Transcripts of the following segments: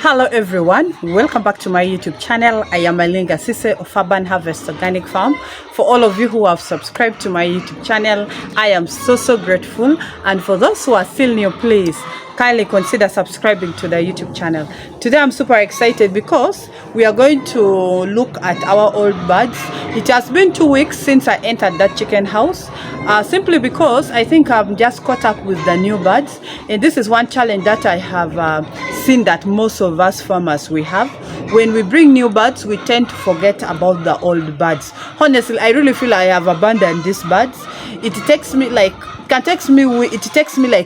Hello everyone, welcome back to my YouTube channel. I am Malinga Sise of Urban Harvest Organic Farm. For all of you who have subscribed to my YouTube channel, I am so grateful. And for those who are still new, please kindly consider subscribing to the YouTube channel. Today I'm super excited because we are going to look at our old birds. It has been 2 weeks since I entered that chicken house, simply because I think I'm just caught up with the new birds. And this is one challenge that I have seen that most of us farmers we have. When we bring new birds, we tend to forget about the old birds. Honestly, I really feel I have abandoned these birds. It takes me like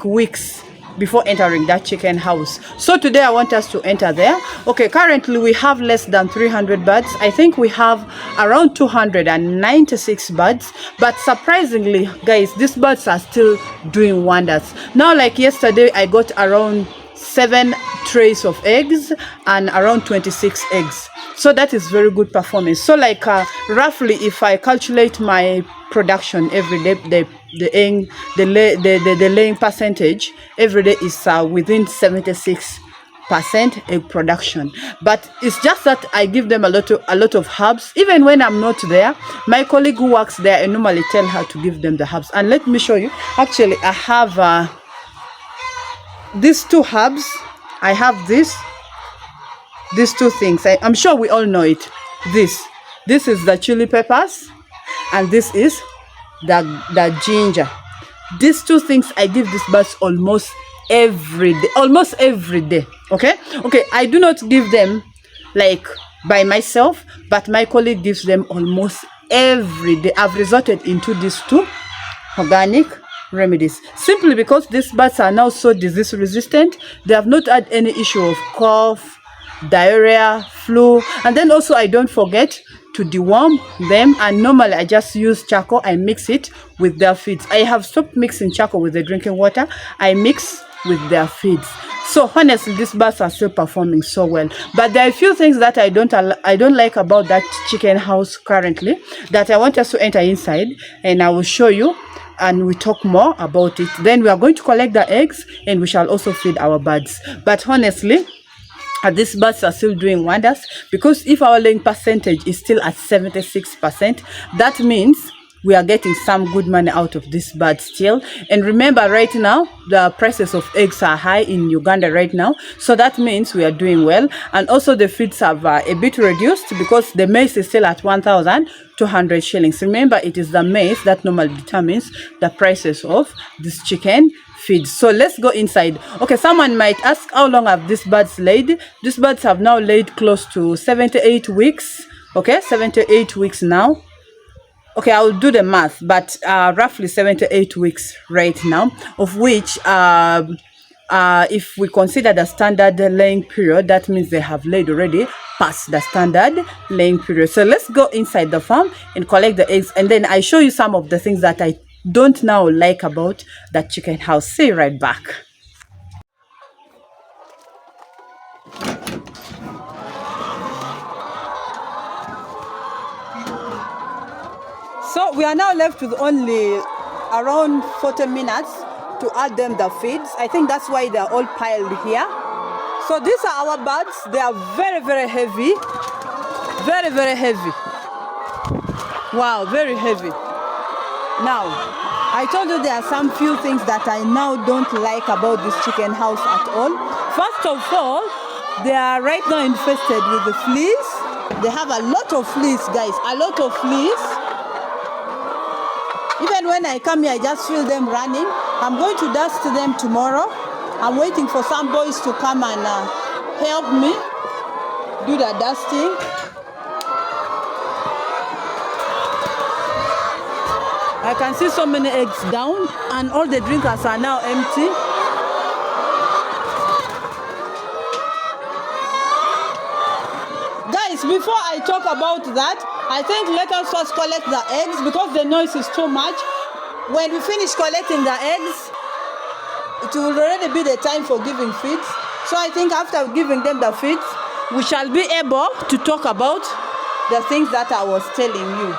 weeks before entering that chicken house. So today I want us to enter there. Okay, currently we have less than 300 birds. I think we have around 296 birds, but surprisingly guys, these birds are still doing wonders. Now, like yesterday, I got around 7 trays of eggs and around 26 eggs. So that is very good performance. So like roughly, if I calculate my production every day, the laying percentage every day is within 76% egg production. But it's just that I give them a lot of herbs. Even when I'm not there, my colleague who works there, I normally tell her to give them the herbs. And let me show you. Actually, I have these 2 herbs. I have these 2 things. I'm sure we all know it. This is the chili peppers, and this is the ginger. These 2 things I give these birds almost every day. Okay, I do not give them like by myself, but my colleague gives them almost every day. I've resorted into these 2 organic remedies simply because these birds are now so disease resistant. They have not had any issue of cough, diarrhea, flu. And then also I don't forget to deworm them, and normally I just use charcoal. I mix it with their feeds. I have stopped mixing charcoal with the drinking water. I mix with their feeds. So honestly, these birds are still performing so well. But there are a few things that I don't like about that chicken house currently, that I want us to enter inside, and I will show you and we talk more about it. Then we are going to collect the eggs, and we shall also feed our birds. But honestly, these birds are still doing wonders, because if our laying percentage is still at 76%, that means we are getting some good money out of this bird still. And remember, right now the prices of eggs are high in Uganda right now, so that means we are doing well. And also the feeds have a bit reduced, because the maize is still at 1,200 shillings. Remember, it is the maize that normally determines the prices of this chicken feeds. So let's go inside. Okay, someone might ask, how long have these birds laid? These birds have now laid close to 78 weeks. Okay, 78 weeks now. Okay, I'll do the math, but roughly 78 weeks right now, of which if we consider the standard laying period, that means they have laid already past the standard laying period. So let's go inside the farm and collect the eggs, and then I show you some of the things that I don't now like about that chicken house. See you right back. So we are now left with only around 40 minutes to add them the feeds. I think that's why they're all piled here. So these are our birds. They are very heavy. Very heavy. Wow, very heavy. Now, I told you there are some few things that I now don't like about this chicken house at all. First of all, they are right now infested with the fleas. They have a lot of fleas, guys, a lot of fleas. Even when I come here, I just feel them running. I'm going to dust them tomorrow. I'm waiting for some boys to come and help me do the dusting. I can see so many eggs down, and all the drinkers are now empty. Guys, before I talk about that, I think let us first collect the eggs, because the noise is too much. When we finish collecting the eggs, it will already be the time for giving feeds. So I think after giving them the feeds, we shall be able to talk about the things that I was telling you.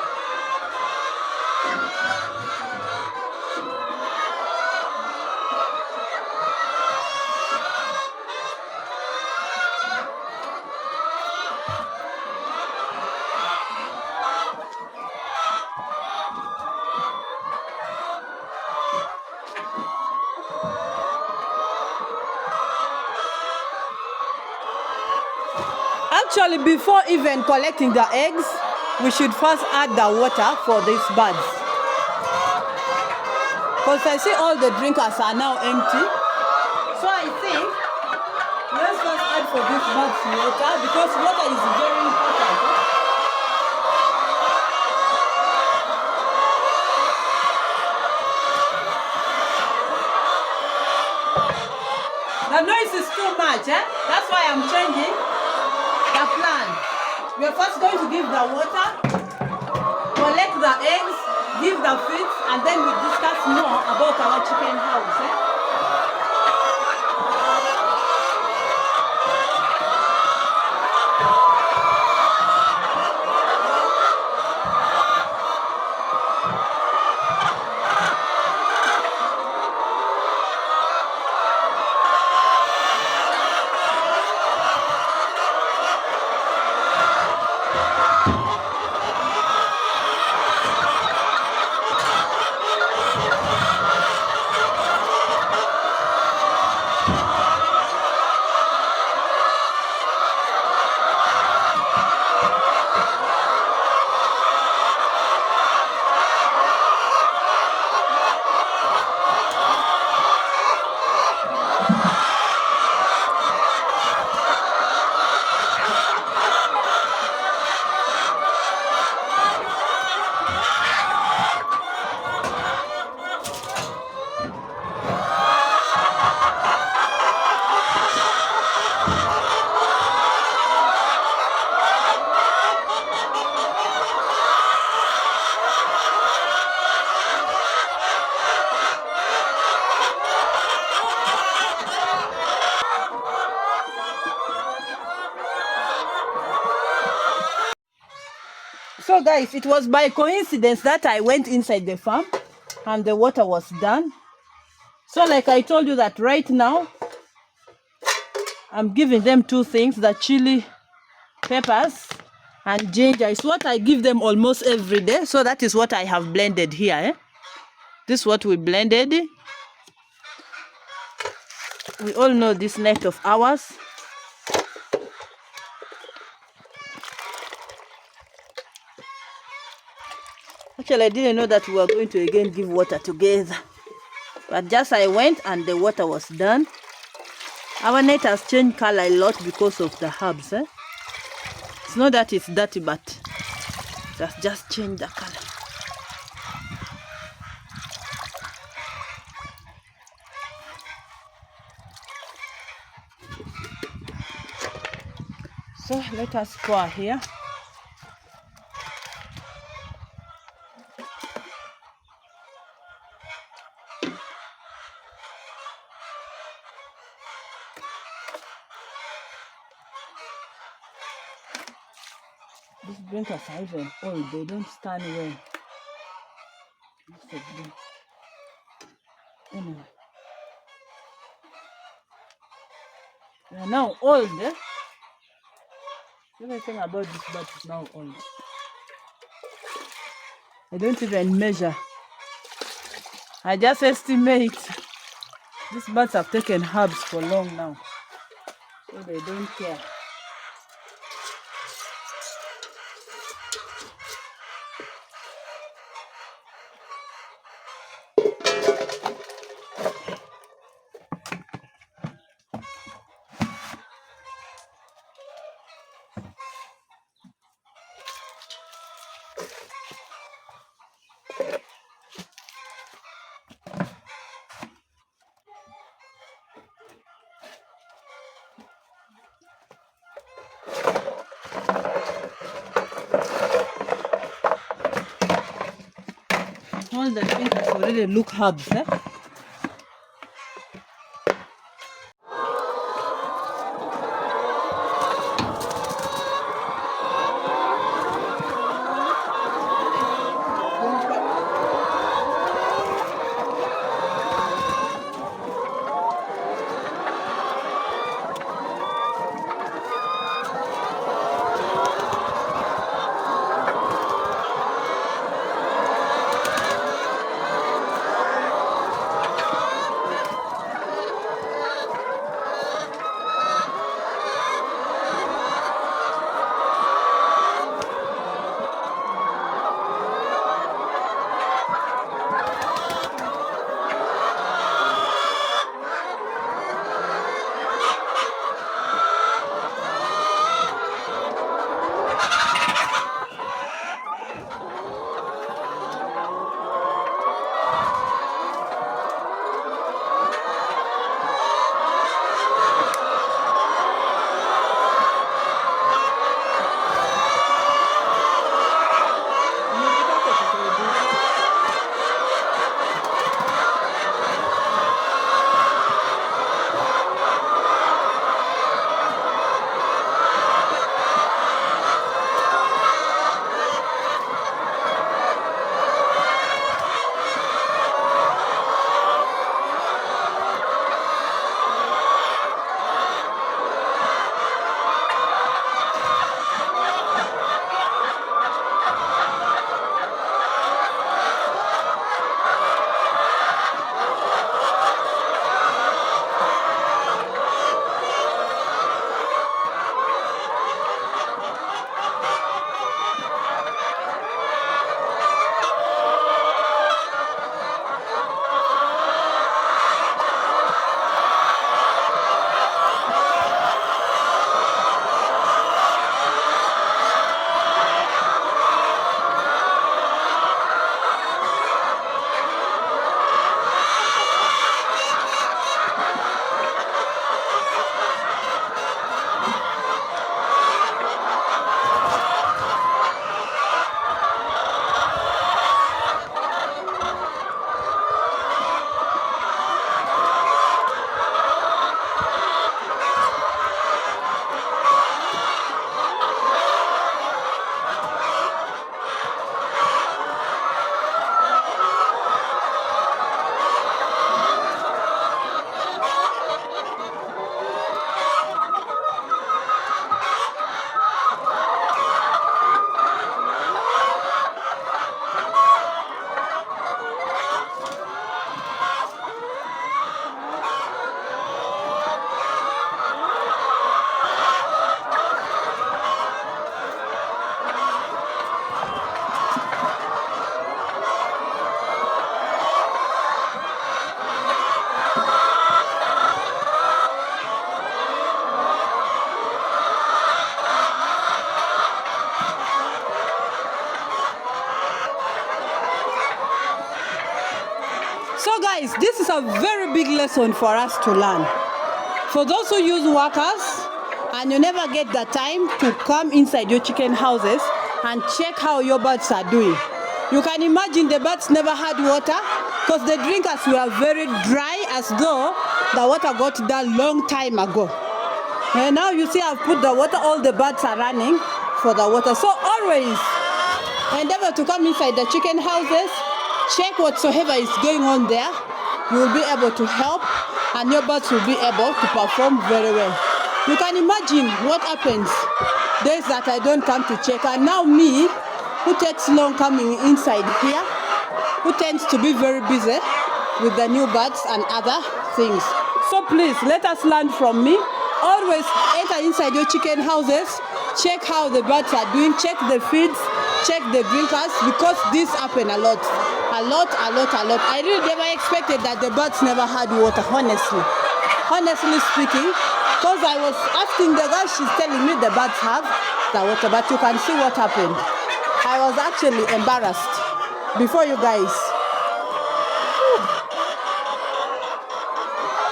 Actually, before even collecting the eggs, we should first add the water for these birds. Because I see all the drinkers are now empty. So I think let's first add for these birds water, because water is very important. The noise is too much, That's why I'm changing the plan. We are first going to give the water, collect the eggs, give the feeds, and then we discuss more about our chicken house, So guys, it was by coincidence that I went inside the farm and the water was done. So like I told you that right now, I'm giving them two things, the chili peppers and ginger. It's what I give them almost every day. So that is what I have blended here. This is what we blended. We all know this net of ours. Actually, I didn't know that we were going to again give water together. But just I went and the water was done. Our net has changed color a lot because of the herbs. It's not that it's dirty, but it has just changed the color. So let us pour here. These drinkers are even old, they don't stand well. Anyway, they are now old. Everything about this bird is now old. I don't even measure. I just estimate. These birds have taken herbs for long now, so they don't care. All the drinkers already look herbs. guys, this is a very big lesson for us to learn. For those who use workers and you never get the time to come inside your chicken houses and check how your birds are doing. You can imagine the birds never had water because the drinkers were very dry, as though the water got there long time ago. And now you see I've put the water, all the birds are running for the water. So always endeavor to come inside the chicken houses, check whatsoever is going on there. You will be able to help and your birds will be able to perform very well. You can imagine what happens days that I don't come to check, and now me, who takes long coming inside here, who tends to be very busy with the new birds and other things. So please, let us learn from me. Always enter inside your chicken houses, check how the birds are doing, check the feeds, check the drinkers, because this happen a lot. I really never expected that the birds never had water, honestly speaking, because I was asking the girl, she's telling me the birds have the water, but you can see what happened. I was actually embarrassed before you guys.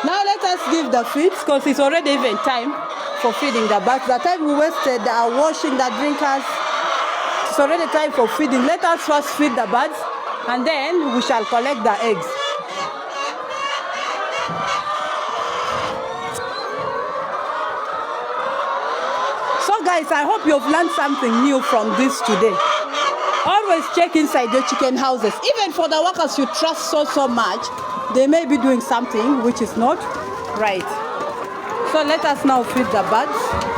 Now let us give the feeds, because it's already even time for feeding the birds. The time we wasted washing the drinkers, it's already time for feeding. Let us first feed the birds and then we shall collect the eggs. So guys, I hope you've learned something new from this today. Always check inside your chicken houses. Even for the workers you trust so much, they may be doing something which is not right. So let us now feed the birds.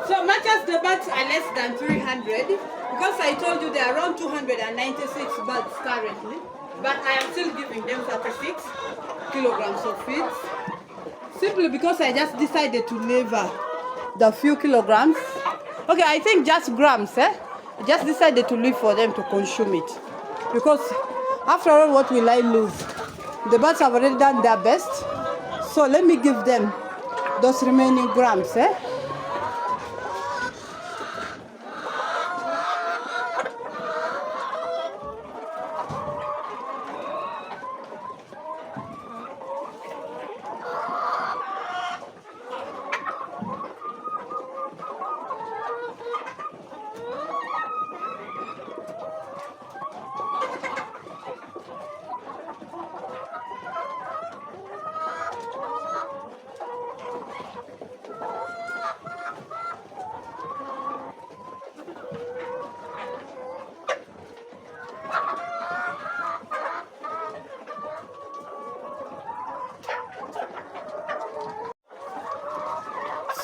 So much as the birds are less than 300, because I told you there are around 296 birds currently, but I am still giving them 36 kilograms of feeds, simply because I just decided to leave the few kilograms. Okay, I think just grams, I just decided to leave for them to consume it, because after all, what will I lose? The birds have already done their best, so let me give them those remaining grams.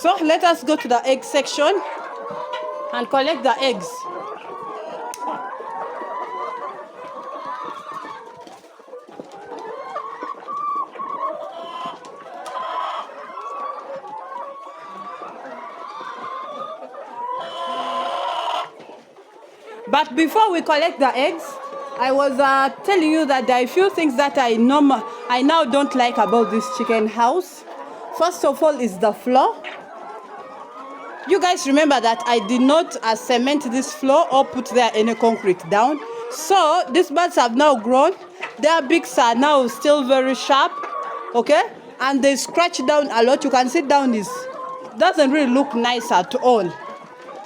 So let us go to the egg section and collect the eggs. But before we collect the eggs, I was telling you that there are a few things that I now don't like about this chicken house. First of all is the floor. You guys remember that I did not cement this floor or put there any concrete down. So these birds have now grown. Their beaks are now still very sharp, okay? And they scratch down a lot. You can see down doesn't really look nice at all.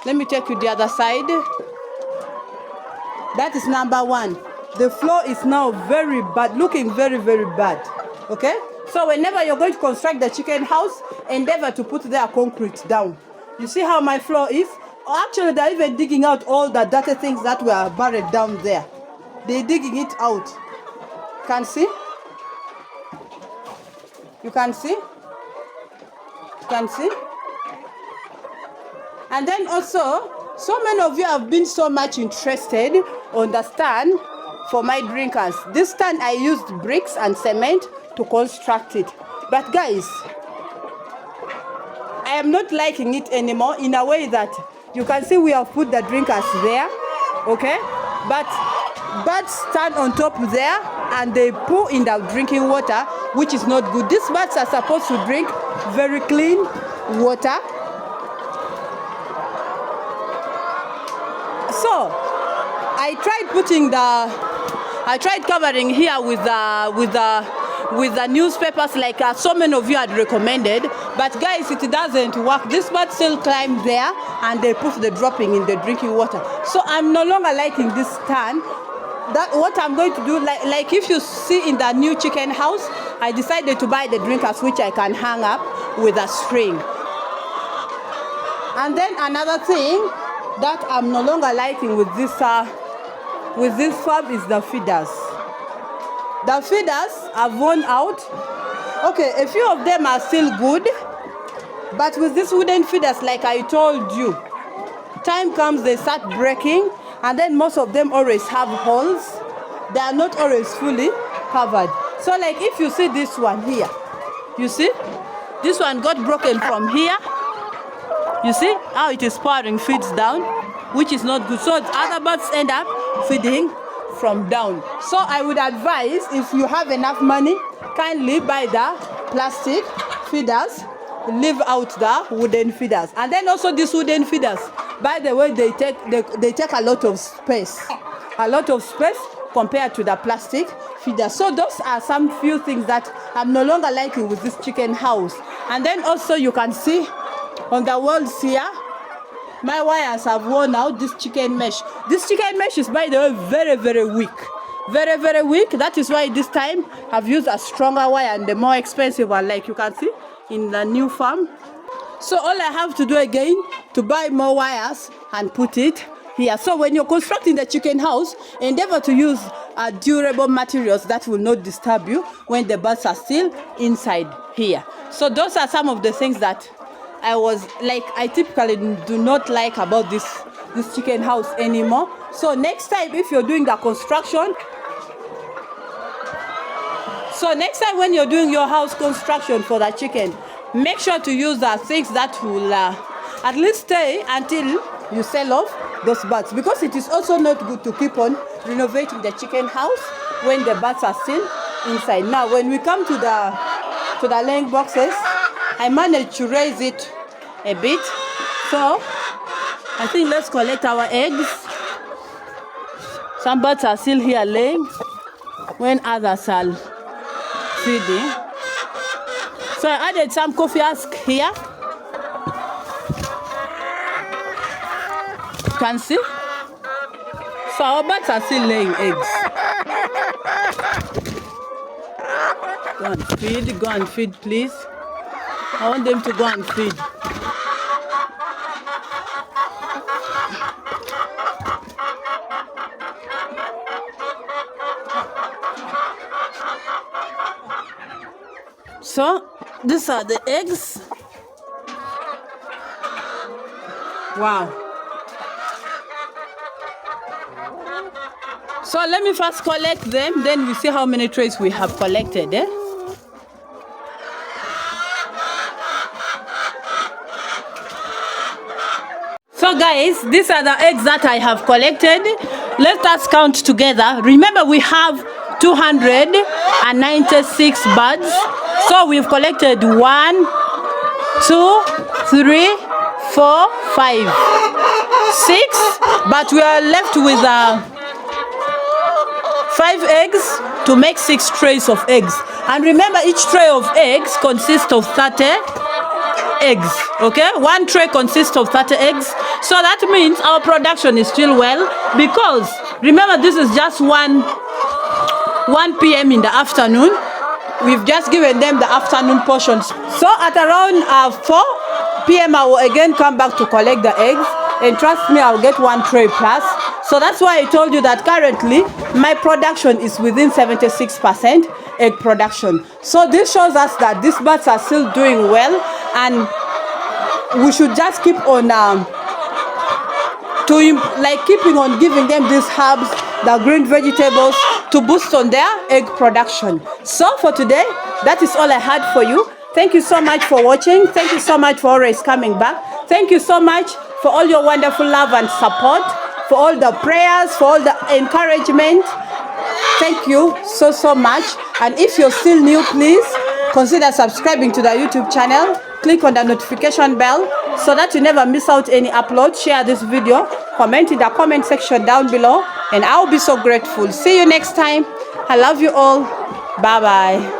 Let me take you the other side. That is number one. The floor is now very bad, looking very, very bad. Okay? So whenever you're going to construct the chicken house, endeavor to put their concrete down. You see how my floor is? Actually, they're even digging out all the dirty things that were buried down there. They're digging it out. Can see? You can see? You can see? And then also, so many of you have been so much interested on the stand for my drinkers. This stand I used bricks and cement to construct it. But guys, I am not liking it anymore in a way that you can see we have put the drinkers there, okay? But birds stand on top there and they pour in the drinking water, which is not good. These birds are supposed to drink very clean water. So I tried covering here with the newspapers like so many of you had recommended, but guys, it doesn't work. This bird still climb there and they put the dropping in the drinking water. So I'm no longer liking this stand. That what I'm going to do, like if you see in the new chicken house, I decided to buy the drinkers which I can hang up with a string. And then another thing that I'm no longer liking with this farm is the feeders. The feeders have worn out. Okay, a few of them are still good, but with these wooden feeders, like I told you, time comes they start breaking, and then most of them always have holes. They are not always fully covered. So like if you see this one here, you see this one got broken from here. You see how it is pouring feeds down, which is not good. So other birds end up feeding from down. So I would advise, if you have enough money, kindly buy the plastic feeders, leave out the wooden feeders. And then also these wooden feeders, by the way, they take a lot of space. A lot of space compared to the plastic feeders. So those are some few things that I'm no longer liking with this chicken house. And then also you can see on the walls here, my wires have worn out. This chicken mesh. This chicken mesh is, by the way, very, very weak. Very, very weak. That is why this time I've used a stronger wire and the more expensive one, like you can see in the new farm. So all I have to do again to buy more wires and put it here. So when you're constructing the chicken house, endeavor to use durable materials that will not disturb you when the birds are still inside here. So those are some of the things that I typically do not like about this chicken house anymore. So next time if you're doing the construction, when you're doing your house construction for the chicken, make sure to use the things that will at least stay until you sell off those birds, because it is also not good to keep on renovating the chicken house when the birds are still inside. Now when we come to the laying boxes, I managed to raise it a bit. So I think let's collect our eggs. Some birds are still here laying when others are feeding. So I added some coffee husk here. You can see. So our birds are still laying eggs. Go and feed, please. I want them to go and feed. So these are the eggs. Wow. So let me first collect them, then we see how many trays we have collected. So guys, these are the eggs that I have collected. Let us count together. Remember, we have 296 birds. So we've collected 1, 2, 3, 4, 5, 6, but we are left with 5 eggs to make 6 trays of eggs. And remember, each tray of eggs consists of 30 eggs. Okay, 1 tray consists of 30 eggs. So that means our production is still well, because remember, this is just 1 p.m. in the afternoon. We've just given them the afternoon portions. So at around 4 p.m. I will again come back to collect the eggs, and trust me, I'll get 1 tray plus. So that's why I told you that currently my production is within 76% egg production. So this shows us that these birds are still doing well, and we should just keep on keeping on giving them these herbs, the green vegetables, to boost on their egg production. So for today, that is all I had for you. Thank you so much for watching. Thank you so much for always coming back. Thank you so much for all your wonderful love and support, for all the prayers, for all the encouragement. Thank you so much. And if you're still new, please consider subscribing to the YouTube channel. Click on the notification bell so that you never miss out any upload. Share this video, comment in the comment section down below, and I'll be so grateful. See you next time. I love you all. Bye bye.